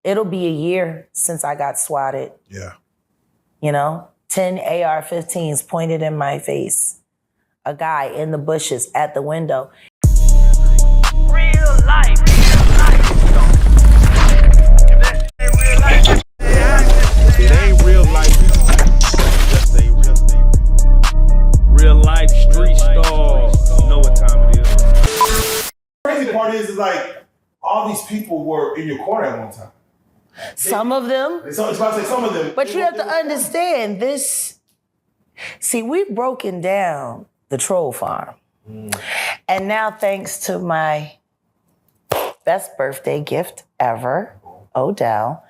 it'll be a year since I got swatted. Yeah. 10 AR-15s pointed in my face. A guy in the bushes at the window. Real life. It ain't real life. Just ain't real. Real life street stars. You know what time it is. Crazy part is like all these people were in your corner at one time. Some of them. It's about to say some of them. But you have to understand this. See, we've broken down the troll farm. And now, thanks to my best birthday gift ever, Odell,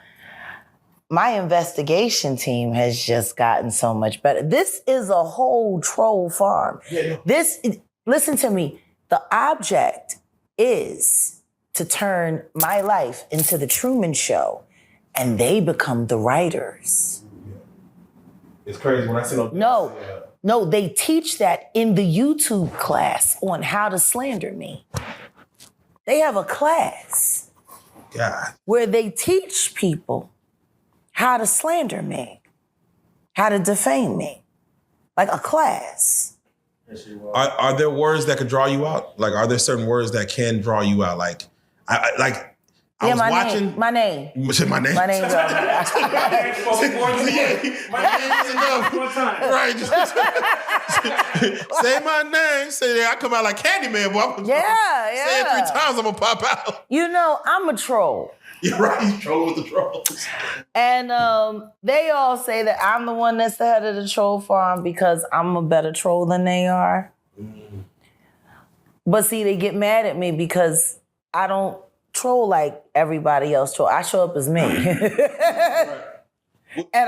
my investigation team has just gotten so much better. This is a whole troll farm. Listen to me. The object is to turn my life into the Truman Show, and they become the writers. It's crazy when I see No, they teach that in the YouTube class on how to slander me. They have a class where they teach people how to slander me, how to defame me, like a class. Are there words that could draw you out? Like, are there certain words that can draw you out? Like, I was watching. My name. My name. My name. Right. Say my name. Say that. I come out like Candyman, boy. Say it 3 times, I'm gonna pop out. I'm a troll. You're right. He's trolling with the trolls. And they all say that I'm the one that's the head of the troll farm because I'm a better troll than they are. But see, they get mad at me because I don't troll like everybody else troll. I show up as me. And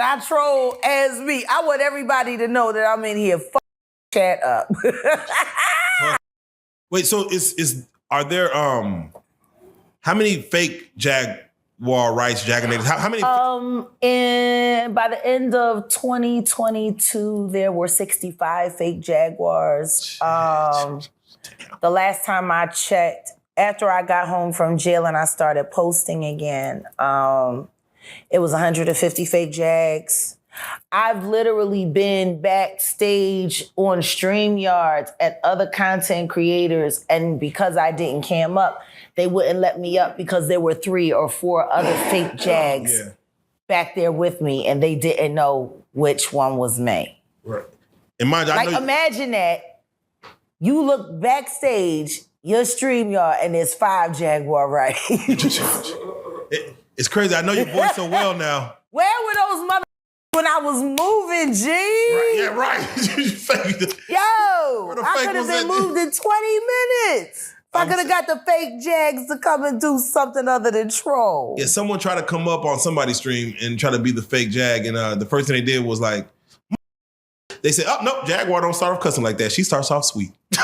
I troll as me. I want everybody to know that I'm in here chat up. Wait, so are there how many fake Jaguar Wrights, Jaganators? How many? By the end of 2022, there were 65 fake Jaguars. The last time I checked, after I got home from jail and I started posting again, it was 150 fake Jags. I've literally been backstage on StreamYards at other content creators, and because I didn't cam up, they wouldn't let me up because there were 3 or 4 other fake Jags back there with me, and they didn't know which one was me. Right. Imagine that. You look backstage, your StreamYard, and there's 5 Jaguar Wright. It's crazy. I know your voice so well now. Where were those mother when I was moving, G? Right. Yo, I could have been moved in 20 minutes. I could have got the fake Jags to come and do something other than troll. Yeah, someone tried to come up on somebody's stream and try to be the fake Jag, and the first thing they did was like, they said, "Oh no, Jaguar don't start off cussing like that. She starts off sweet." She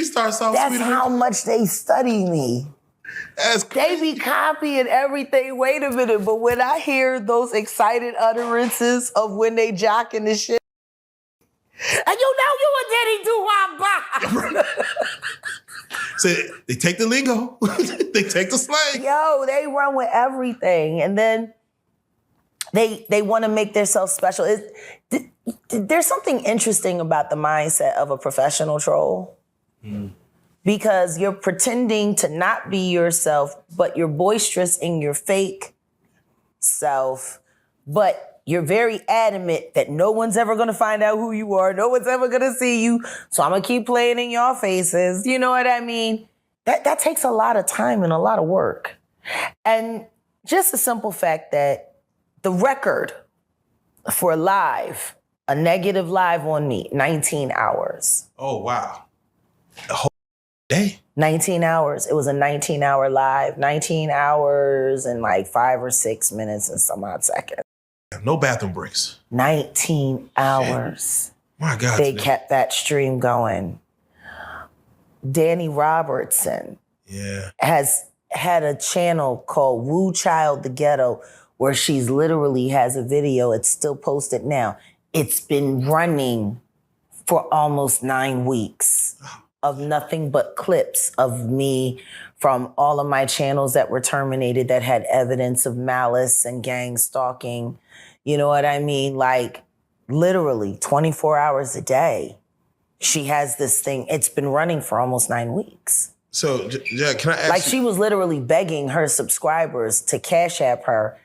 starts off sweet. That's how much they study me. That's crazy. They be copying everything. Wait a minute, but when I hear those excited utterances of when they jocking the shit, and you a Diddy do So they take the lingo, they take the slang. Yo, they run with everything, and then they want to make themselves special. There's something interesting about the mindset of a professional troll. Because you're pretending to not be yourself, but you're boisterous in your fake self, but you're very adamant that no one's ever gonna find out who you are, no one's ever gonna see you, so I'm gonna keep playing in your faces. You know what I mean? That takes a lot of time and a lot of work. And just the simple fact that the record for live, a negative live on me, 19 hours. Oh, wow. The whole day? 19 hours. It was a 19-hour live, 19 hours and like 5 or 6 minutes and some odd seconds. No bathroom breaks. 19 hours. My God. They kept that stream going. Danny Robertson has had a channel called Woo Child the Ghetto where she's literally has a video. It's still posted now. It's been running for almost 9 weeks of nothing but clips of me from all of my channels that were terminated that had evidence of malice and gang stalking. You know what I mean? Like, literally 24 hours a day. She has this thing. It's been running for almost 9 weeks. So, Jack, can I ask Like, you? she was literally begging her subscribers to Cash App her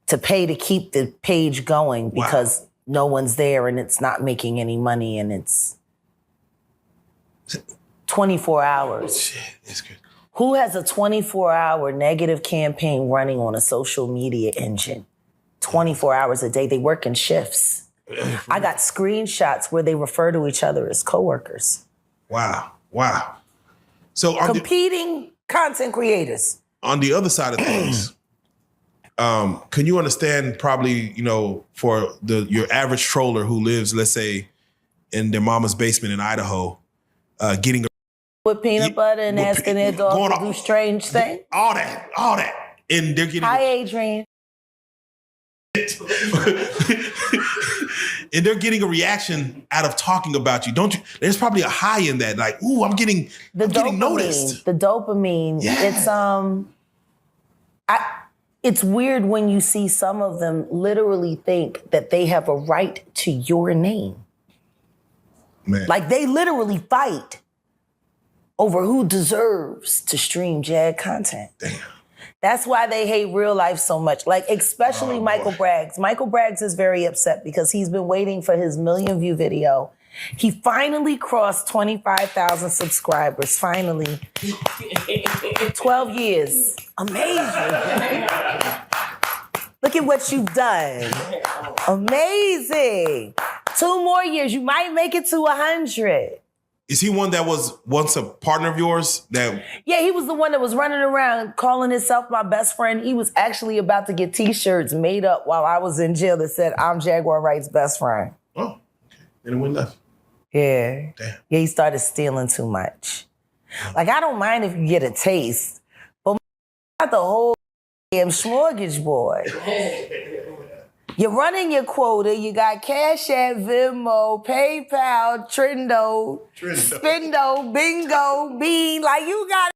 to pay to keep the page going because no one's there and it's not making any money and it's 24 hours. Shit, it's good. Who has a 24-hour negative campaign running on a social media engine? 24 hours a day. They work in shifts. I got screenshots where they refer to each other as coworkers. Wow. So Competing content creators. on the other side of things, can you understand probably, for your average troller who lives, let's say, in their mama's basement in Idaho, getting With peanut butter and with asking their dog going to on- do strange things. all that, and they're getting Hi, Adrian. and they're getting a reaction out of talking about you, don't you? There's probably a high in that, like, ooh, I'm getting noticed. The dopamine. Yeah. It's weird when you see some of them literally think that they have a right to your name. Man, Like, they literally fight over who deserves to stream Jag content. damn. That's why they hate Reallyfe so much. Like, especially Michael Braggs. Michael Braggs is very upset because he's been waiting for his 1 million view video. He finally crossed 25,000 subscribers, finally. 12 years. Amazing. Look at what you've done. Amazing. 2 more years, you might make it to 100. Is he one that was once a partner of yours? That Yeah, he was the one that was running around calling himself my best friend. He was actually about to get t-shirts made up while I was in jail that said, I'm Jaguar Wright's best friend. oh, okay. And it went left. Yeah. Damn. Yeah, he started stealing too much. Like, I don't mind if you get a taste, but not the whole damn smorgasbord, boy. You're running your quota. You got Cash App, Venmo, PayPal, Trendo, Spendo, Bingo, Bean. Like, you got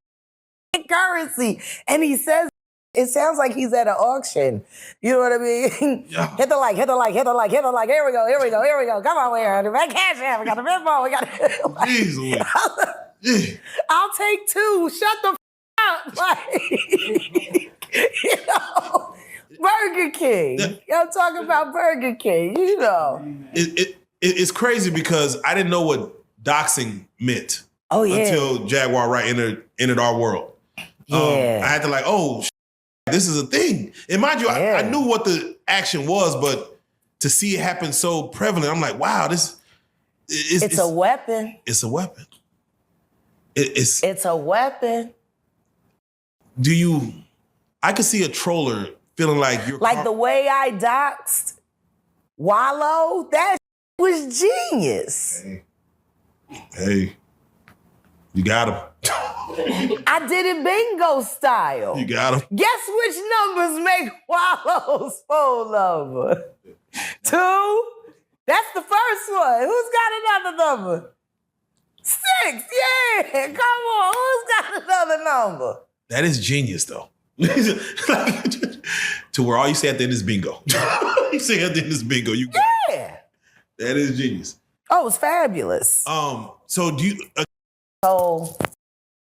currency. And he says, it sounds like he's at an auction. You know what I mean? Yeah. Hit the like, hit the like, hit the like, hit the like. Here we go, here we go, here we go. Come on, we got the Cash App, we got the Venmo, we got the... Jeez Louise. Yeah. I'll take 2. Shut the up. Like, you know, Burger King. I'm talking about Burger King, you know. It's crazy because I didn't know what doxing meant until Jaguar Wright entered our world. Yeah. I had to this is a thing. And mind you, I knew what the action was, but to see it happen so prevalent, I'm like, wow, it's a weapon. It's a weapon. It's a weapon. I could see a troller feeling like you're Like the way I doxed Wallow, that was genius. Hey, you got him. I did it bingo style. You got him. Guess which numbers make Wallow's phone number? 2? That's the first one. Who's got another number? 6. Yeah, come on. Who's got another number? That is genius, though. To where all you say at the end is bingo. You say at the end is bingo. You got it. Yeah. That is genius. Oh, it's fabulous. So do you So,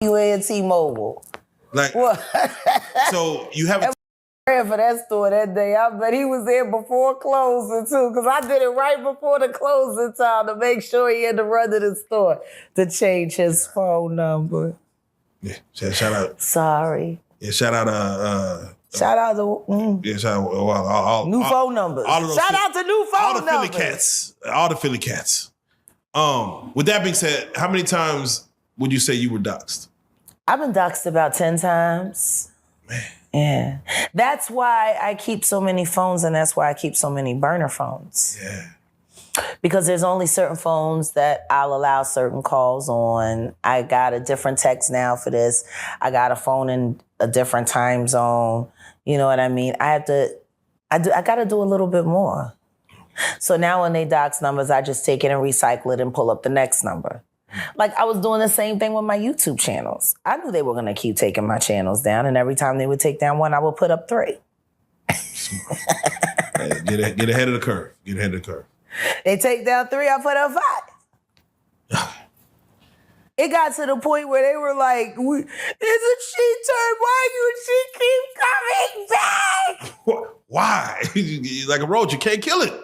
you and T-Mobile. like? What? So you haven't. Ran for that store that day. I bet he was there before closing too, because I did it right before the closing time to make sure he had to run to the store to change his phone number. Yeah, shout out. Sorry. Yeah, shout out. Shout out to Yeah, shout out. All, new phone numbers. all of those Shout out to new phone all the Philly numbers. cats. All the Philly cats. With that being said, how many times would you say you were doxxed? I've been doxxed about 10 times. Man. Yeah. That's why I keep so many phones, and that's why I keep so many burner phones. Yeah. Because there's only certain phones that I'll allow certain calls on. I got a different text now for this. I got a phone in a different time zone. You know what I mean? I got to do a little bit more. So now when they dox numbers, I just take it and recycle it and pull up the next number. Like I was doing the same thing with my YouTube channels. I knew they were gonna keep taking my channels down, and every time they would take down one, I would put up 3. Hey, get ahead of the curve. Get ahead of the curve. They take down 3, I put up 5. It got to the point where they were like, "Isn't she turn? Why you? She keep coming back?" Why? Like a roach, you can't kill it.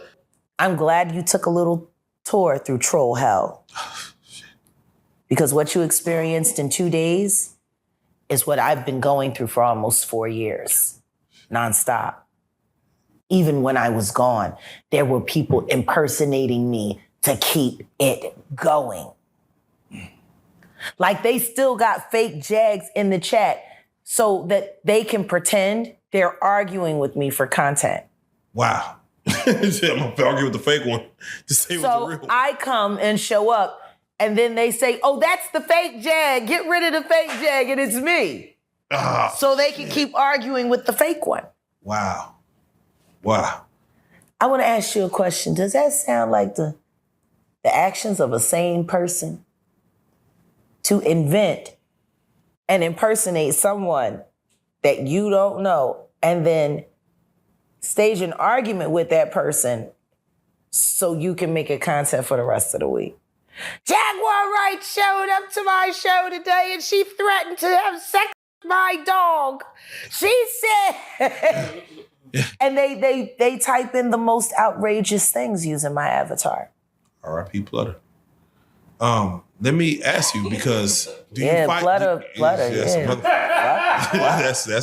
I'm glad you took a little tour through troll hell. Because what you experienced in 2 days is what I've been going through for almost 4 years, nonstop. Even when I was gone, there were people impersonating me to keep it going. Like they still got fake Jags in the chat so that they can pretend they're arguing with me for content. Wow. I'm gonna argue with the fake one to say what's the real one. I come and show up and then they say, "Oh, that's the fake Jag. Get rid of the fake Jag and it's me." So they can keep arguing with the fake one. Wow. I want to ask you a question. Does that sound like the actions of a sane person? To invent and impersonate someone that you don't know and then stage an argument with that person so you can make a content for the rest of the week. Jaguar Wright showed up to my show today and she threatened to have sex with my dog. She said, and they type in the most outrageous things using my avatar. R.I.P. Plutter. Let me ask you, because do you fight? Plutter, That's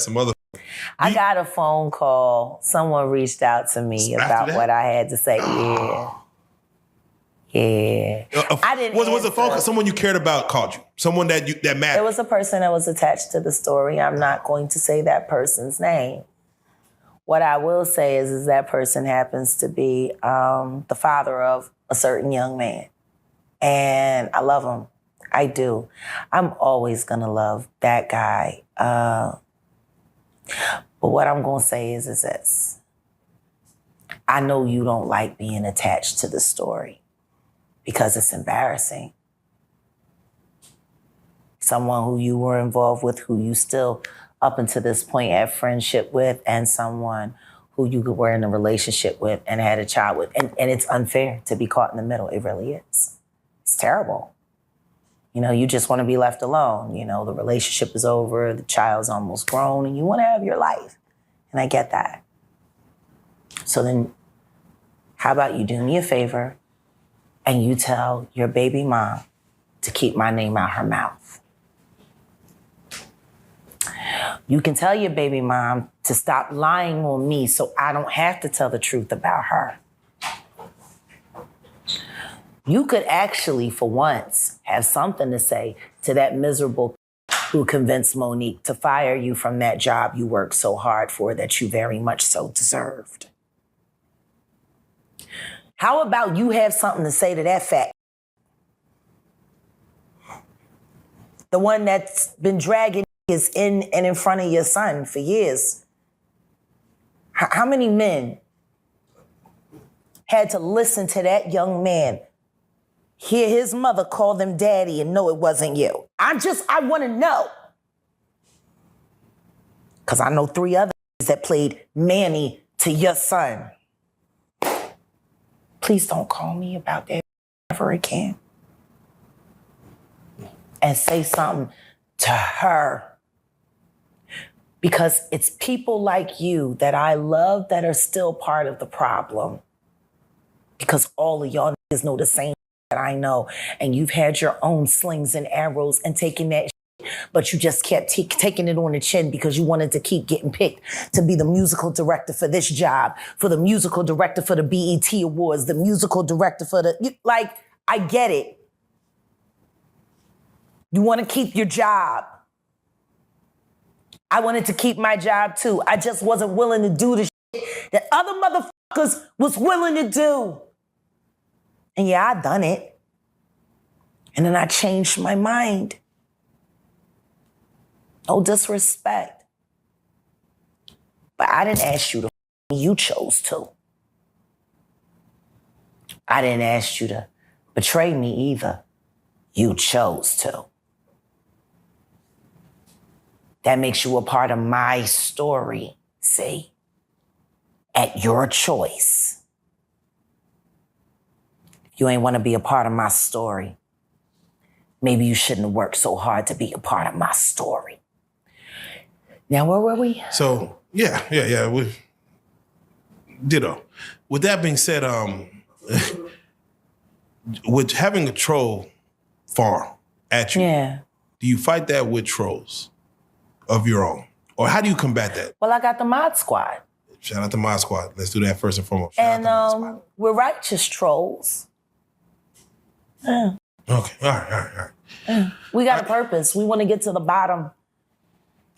a mother. I got a phone call. Someone reached out to me about what I had to say. Yeah. I didn't. Was a phone call? Someone you cared about called you. Someone that mattered. It was a person that was attached to the story. I'm not going to say that person's name. What I will say is that person happens to be the father of a certain young man. And I love him. I do. I'm always gonna love that guy. But what I'm gonna say is this. I know you don't like being attached to the story because it's embarrassing. Someone who you were involved with, who you still up until this point had friendship with, and someone who you were in a relationship with and had a child with. And it's unfair to be caught in the middle. It really is. It's terrible. You know, you just want to be left alone. You know, the relationship is over, the child's almost grown, and you want to have your life. And I get that. So then, how about you do me a favor and you tell your baby mom to keep my name out her mouth. You can tell your baby mom to stop lying on me so I don't have to tell the truth about her. You could actually, for once, have something to say to that miserable who convinced Monique to fire you from that job you worked so hard for that you very much so deserved. How about you have something to say to that fat? The one that's been dragging is in and in front of your son for years. How many men had to listen to that young man hear his mother call them daddy and know it wasn't you? I want to know. Because I know 3 others that played Manny to your son. Please don't call me about that ever again. And say something to her. Because it's people like you that I love that are still part of the problem. Because all of y'all niggas know the same that I know. And you've had your own slings and arrows and taking that shit, but you just kept taking it on the chin because you wanted to keep getting picked to be the musical director for this job, for the musical director for the BET Awards, the musical director for the... I get it. You want to keep your job. I wanted to keep my job too. I just wasn't willing to do the shit that other motherfuckers was willing to do. And yeah, I done it. And then I changed my mind. No disrespect. But I didn't ask you to me, you chose to. I didn't ask you to betray me either. You chose to. That makes you a part of my story, see? At your choice. If you ain't want to be a part of my story, maybe you shouldn't have worked so hard to be a part of my story. Now, where were we? So, yeah. Ditto. With that being said, with having a troll farm at you, do you fight that with trolls of your own? Or how do you combat that? Well, I got the mod squad. Shout out to my squad. Let's do that first and foremost. And we're righteous trolls. Okay, all right. We got a purpose. We want to get to the bottom.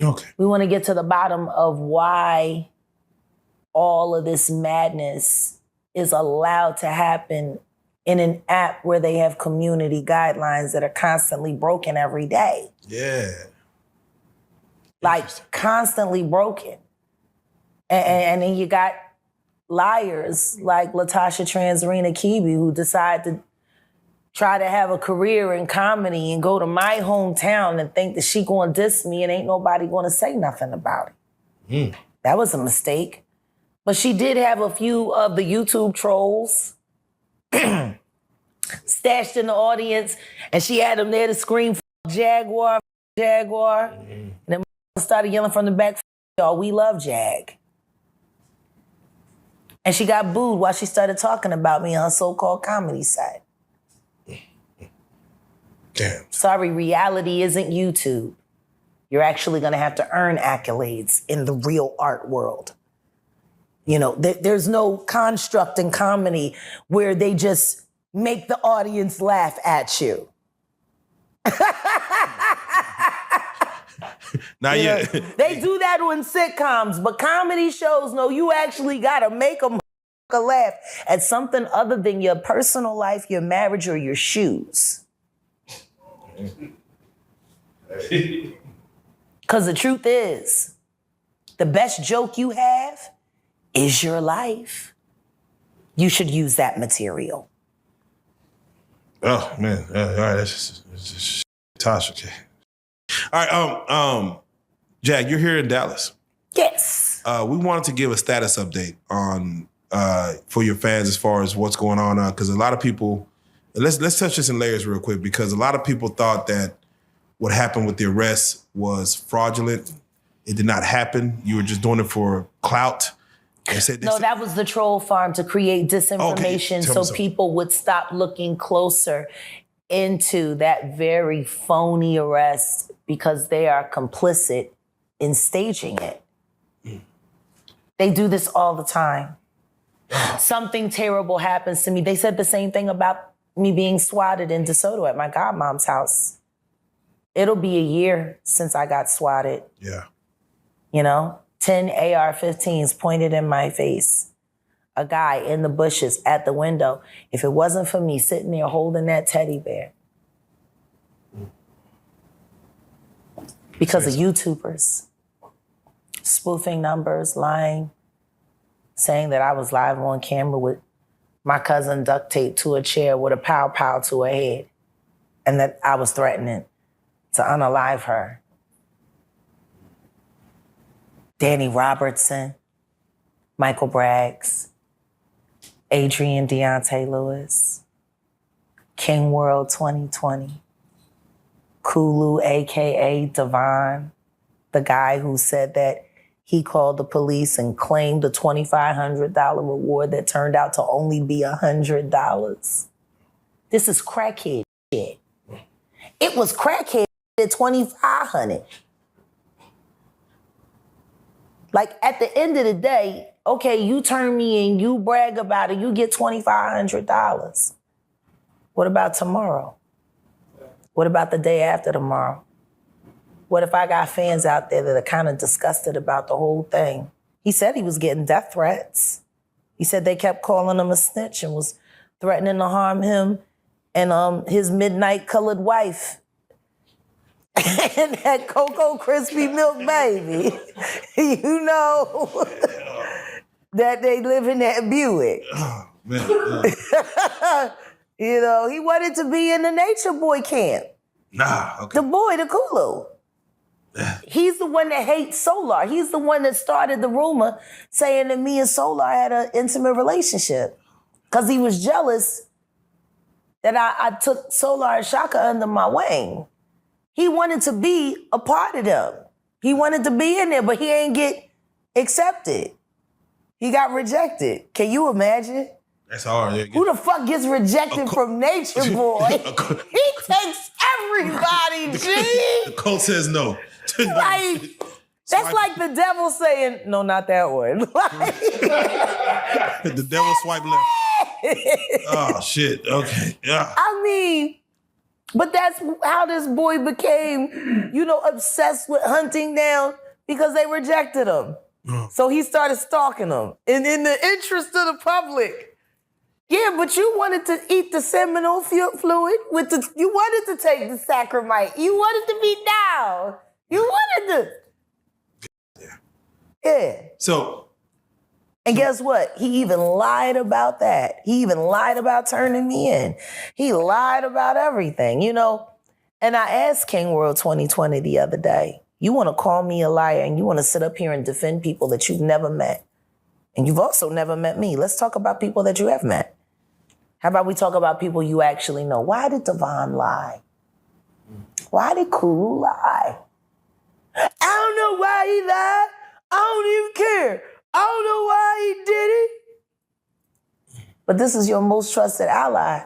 Okay. We want to get to the bottom of why all of this madness is allowed to happen in an app where they have community guidelines that are constantly broken every day. Yeah. Like constantly broken. And then you got liars like Latasha Transarena Kibi who decide to try to have a career in comedy and go to my hometown and think that she gonna diss me and ain't nobody gonna say nothing about it. That was a mistake. But she did have a few of the YouTube trolls stashed in the audience, and she had them there to scream, Jaguar. And then started yelling from the back, y'all, we love Jag. And she got booed while she started talking about me on so-called comedy site. Damn. Sorry, reality isn't YouTube. You're actually gonna have to earn accolades in the real art world. You know, there's no construct in comedy where they just make the audience laugh at you. Not yet. They do that on sitcoms, but comedy shows, no, you actually gotta make them laugh at something other than your personal life, your marriage, or your shoes. Because the truth is, the best joke you have is your life. You should use that material. Oh, man. All right, that's just Tasha. Okay. All right, Jag, you're here in Dallas. Yes. We wanted to give a status update on for your fans as far as what's going on, because a lot of people, let's touch this in layers real quick, because a lot of people thought that what happened with the arrest was fraudulent. It did not happen. You were just doing it for clout. That was the troll farm to create disinformation so people would stop looking closer into that very phony arrest because they are complicit in staging it. They do this all the time. Something terrible happens to me. They said the same thing about me being swatted in DeSoto at my godmom's house. It'll be a year since I got swatted. Yeah. You know, 10 AR-15s pointed in my face. A guy in the bushes at the window. If it wasn't for me sitting there holding that teddy bear. Because of YouTubers. Spoofing numbers, lying. Saying that I was live on camera with my cousin duct taped to a chair with a pow-pow to her head. And that I was threatening to unalive her. Danny Robertson, Michael Braggs, Adrian Deontay Lewis, King World 2020, Kulu, AKA Devon, the guy who said that he called the police and claimed a $2,500 reward that turned out to only be $100. This is crackhead shit. It was crackhead at $2,500. Like, at the end of the day, okay, you turn me in, you brag about it, you get $2,500. What about tomorrow? What about the day after tomorrow? What if I got fans out there that are kind of disgusted about the whole thing? He said he was getting death threats. He said they kept calling him a snitch and was threatening to harm him and his midnight colored wife. And that Cocoa Crispy Milk baby. You know that they live in that Buick. Oh, man. You know, he wanted to be in the Nature Boy camp. Nah, okay. The boy, the Kulu. He's the one that hates Solar. He's the one that started the rumor saying that me and Solar had an intimate relationship. Because he was jealous that I took Solar and Shaka under my wing. He wanted to be a part of them. He wanted to be in there, but he ain't get accepted. He got rejected. Can you imagine? That's hard. Yeah. Who the fuck gets rejected from Nature Boy? He takes everybody, G. The cult says no. Like, that's like the devil saying, no, not that one. Like, the devil swipe left. Oh, shit. Okay. Yeah. I mean, but that's how this boy became, obsessed with hunting down because they rejected him. So he started stalking them. And in the interest of the public. Yeah, but you wanted to eat the seminal fluid you wanted to take the sacramite. You wanted to be down. You wanted to. Yeah. So. And guess what? He even lied about that. He even lied about turning me in. He lied about everything, And I asked King World 2020 the other day, you want to call me a liar and you want to sit up here and defend people that you've never met. And you've also never met me. Let's talk about people that you have met. How about we talk about people you actually know? Why did Devon lie? Why did Kulu lie? I don't know why he lied. I don't even care. I don't know why he did it. But this is your most trusted ally.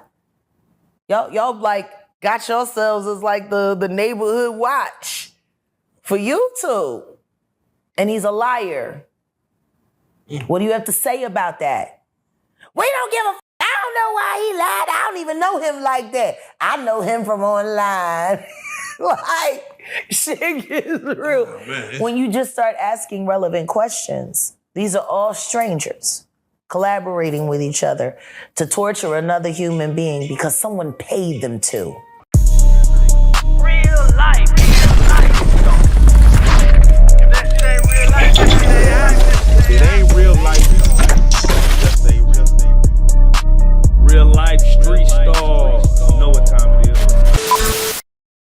Y'all like got yourselves as like the neighborhood watch for YouTube. And he's a liar. What do you have to say about that? We don't give a f. I don't know why he lied. I don't even know him like that. I know him from online. Like, shit is real. Oh, when you just start asking relevant questions, these are all strangers collaborating with each other to torture another human being because someone paid them to.